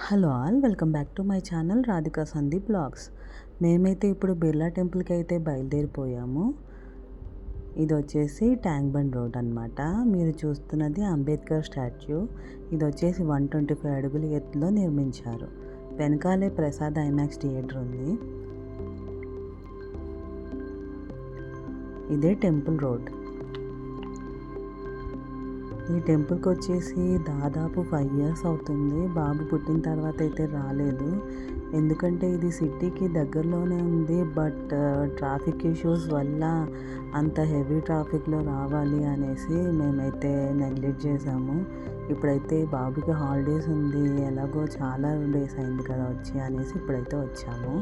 Hello all, welcome back to my channel Radhika Sandeep blogs. మేమైతే ఇప్పుడు బిర్లా టెంపుల్కి అయితే బయలుదేరిపోయాము. ఇది వచ్చేసి ట్యాంక్ బండ్ రోడ్ అనమాట. మీరు చూస్తున్నది అంబేద్కర్ స్టాచ్యూ. ఇది వచ్చేసి 125 అడుగుల ఎత్తులో నిర్మించారు. వెనకాలే ప్రసాద్ ఐమాక్స్ థియేటర్ ఉంది. ఇదే టెంపుల్ రోడ్. ఈ టెంపుల్కి వచ్చేసి దాదాపు 5 years అవుతుంది. బాబు పుట్టిన తర్వాత అయితే రాలేదు, ఎందుకంటే ఇది సిటీకి దగ్గరలోనే ఉంది. బట్ ట్రాఫిక్ ఇష్యూస్ వల్ల అంత హెవీ ట్రాఫిక్లో రావాలి అనేసి మేమైతే నెగ్లెక్ట్ చేసాము. ఇప్పుడైతే బాబుకి హాలిడేస్ ఉంది, ఎలాగో చాలా డేస్ అయింది కదా వచ్చి అనేసి ఇప్పుడైతే వచ్చాము.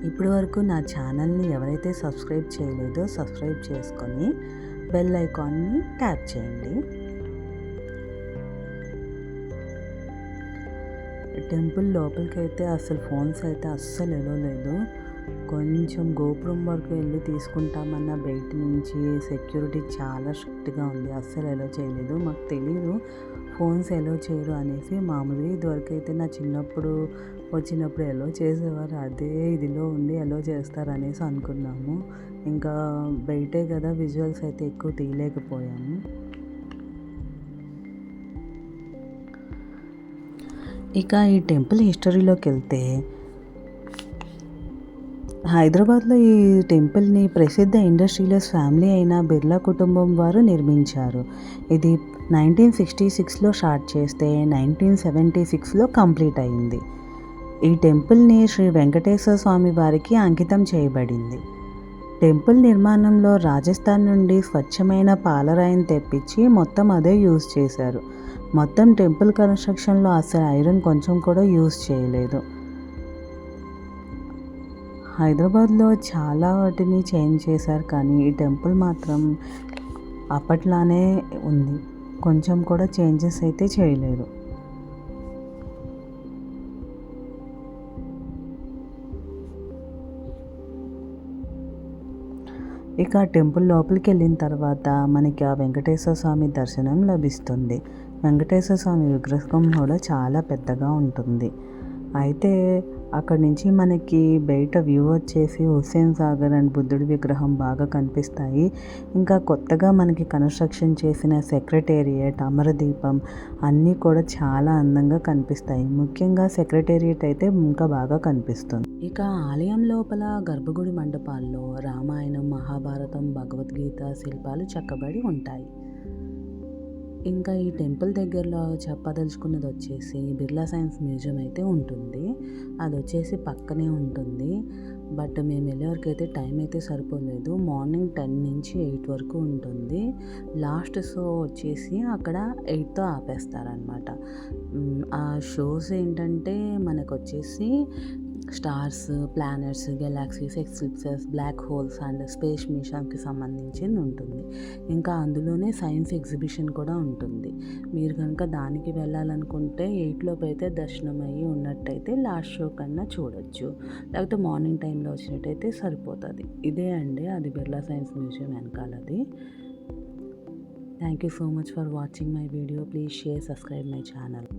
ఇప్పటి వరకు నా ఛానల్ని ఎవరైతే సబ్స్క్రైబ్ చేయలేదో సబ్స్క్రైబ్ చేసుకొని బెల్ ఐకాన్ని ట్యాప్ చేయండి. టెంపుల్ లోపలికి అయితే అసలు ఫోన్స్ అయితే అస్సలు ఎలో లేదు. కొంచెం గోపురం వరకు వెళ్ళి తీసుకుంటామన్న బయట నుంచి సెక్యూరిటీ చాలా స్ట్రిక్ట్గా ఉంది, అస్సలు ఎలో చేయలేదు. మాకు తెలీదు ఫోన్స్ ఎలో చేయరు అనేసి. మామూలుగా ఇదివరకు అయితే నా చిన్నప్పుడు వచ్చినప్పుడు ఎలో చేసేవారు, అదే ఇదిలో ఉండి ఎలో చేస్తారు అనేసి అనుకున్నాము. ఇంకా బయటే కదా, విజువల్స్ అయితే ఎక్కువ తీయలేకపోయాము. ఇక ఈ టెంపుల్ హిస్టరీలోకి వెళ్తే, హైదరాబాద్లో ఈ టెంపుల్ని ప్రసిద్ధ ఇండస్ట్రియలిస్ట్ ఫ్యామిలీ అయిన బిర్లా కుటుంబం వారు నిర్మించారు. ఇది 1966లో స్టార్ట్ చేస్తే 1976లో కంప్లీట్ అయింది. ఈ టెంపుల్ని శ్రీ వెంకటేశ్వర స్వామి వారికి అంకితం చేయబడింది. టెంపుల్ నిర్మాణంలో రాజస్థాన్ నుండి స్వచ్ఛమైన పాలరాయిని తెప్పించి మొత్తం అదే యూజ్ చేశారు. మొత్తం టెంపుల్ కన్స్ట్రక్షన్లో అసలు ఐరన్ కొంచెం కూడా యూజ్ చేయలేదు. హైదరాబాద్లో చాలా వాటిని చేంజ్ చేశారు, కానీ ఈ టెంపుల్ మాత్రం అప్పట్లానే ఉంది, కొంచెం కూడా చేంజెస్ అయితే చేయలేదు. ఇక టెంపుల్ లోపలికి వెళ్ళిన తర్వాత మనకి ఆ వెంకటేశ్వర స్వామి దర్శనం లభిస్తుంది. వెంకటేశ్వర స్వామి విగ్రహం కూడా చాలా పెద్దగా ఉంటుంది. అయితే అక్కడి నుంచి మనకి బయట వ్యూ వచ్చేసి హుస్సేన్ సాగర్ అండ్ బుద్ధుడి విగ్రహం బాగా కనిపిస్తాయి. ఇంకా కొత్తగా మనకి కన్స్ట్రక్షన్ చేసిన సెక్రటేరియట్, అమరదీపం అన్నీ కూడా చాలా అందంగా కనిపిస్తాయి. ముఖ్యంగా సెక్రటేరియట్ అయితే ఇంకా బాగా కనిపిస్తుంది. ఇక ఆలయం లోపల గర్భగుడి మండపాల్లో రామాయణం, మహాభారతం, భగవద్గీత శిల్పాలు చెక్కబడి ఉంటాయి. ఇంకా ఈ టెంపుల్ దగ్గరలో చెప్పదలుచుకున్నది వచ్చేసి బిర్లా సైన్స్ మ్యూజియం అయితే ఉంటుంది. అది వచ్చేసి పక్కనే ఉంటుంది. బట్ మేము వెళ్ళే వరకు అయితే టైం అయితే సరిపోలేదు. మార్నింగ్ 10 నుంచి 8 వరకు ఉంటుంది. లాస్ట్ షో వచ్చేసి అక్కడ 8తో ఆపేస్తారనమాట. ఆ షోస్ ఏంటంటే మనకు వచ్చేసి stars, planets, galaxies, eclipses, black holes and space మిషన్కి సంబంధించింది ఉంటుంది. ఇంకా అందులోనే సైన్స్ ఎగ్జిబిషన్ కూడా ఉంటుంది. మీరు కనుక దానికి వెళ్ళాలనుకుంటే 8లోపు అయితే దర్శనం అయ్యి ఉన్నట్టయితే లాస్ట్ షో కన్నా చూడొచ్చు, లేకపోతే మార్నింగ్ టైంలో వచ్చినట్టయితే సరిపోతుంది. ఇదే అండి అది బిర్లా సైన్స్ మ్యూజియం వెనకాలది. Thank you so much for watching my video. Please share, subscribe my channel.